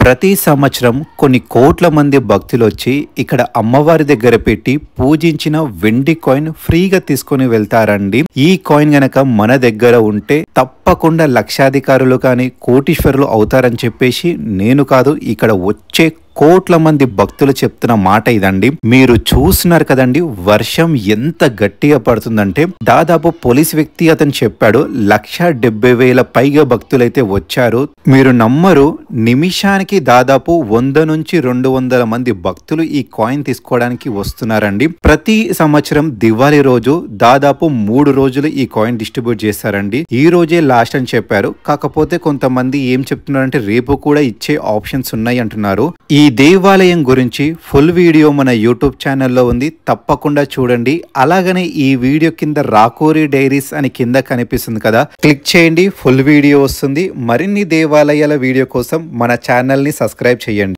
ప్రతి సంవత్సరం కొన్ని కోట్ల మంది భక్తులు వచ్చి ఇక్కడ అమ్మవారి దగ్గర పెట్టి పూజించిన వెండి కాయిన్ ఫ్రీగా తీసుకొని వెళ్తారండి. ఈ కాయిన్ గనక మన దగ్గర ఉంటే తప్పకుండా లక్షాధికారులు కానీ కోటీశ్వరులు అవుతారని చెప్పేసి నేను కాదు, ఇక్కడ వచ్చే కోట్ల మంది భక్తులు చెప్తున్న మాట ఇదండి. మీరు చూస్తున్నారు కదండి, వర్షం ఎంత గట్టిగా పడుతుందంటే దాదాపు పోలీస్ వ్యక్తి అతను చెప్పాడు 1,70,000 పైగా భక్తులైతే వచ్చారు. మీరు నమ్మరు, నిమిషానికి దాదాపు 100 నుంచి 200 మంది భక్తులు ఈ కాయిన్ తీసుకోవడానికి వస్తున్నారండి. ప్రతి సంవత్సరం దివాళీ రోజు దాదాపు 3 రోజులు ఈ కాయిన్ డిస్ట్రిబ్యూట్ చేస్తారండి. ఈ రోజే లాస్ట్ అని చెప్పారు. కాకపోతే కొంతమంది ఏం చెప్తున్నారంటే రేపు కూడా ఇచ్చే ఆప్షన్స్ ఉన్నాయి అంటున్నారు. ఈ దేవాలయం గురించి ఫుల్ వీడియో మన యూట్యూబ్ ఛానల్లో ఉంది, తప్పకుండా చూడండి. అలాగనే ఈ వీడియో కింద రాకోరి డైరీస్ అని కింద కనిపిస్తుంది కదా, క్లిక్ చేయండి, ఫుల్ వీడియో వస్తుంది. మరిన్ని దేవాలయాల వీడియో కోసం మన ఛానల్ని సబ్స్క్రైబ్ చేయండి.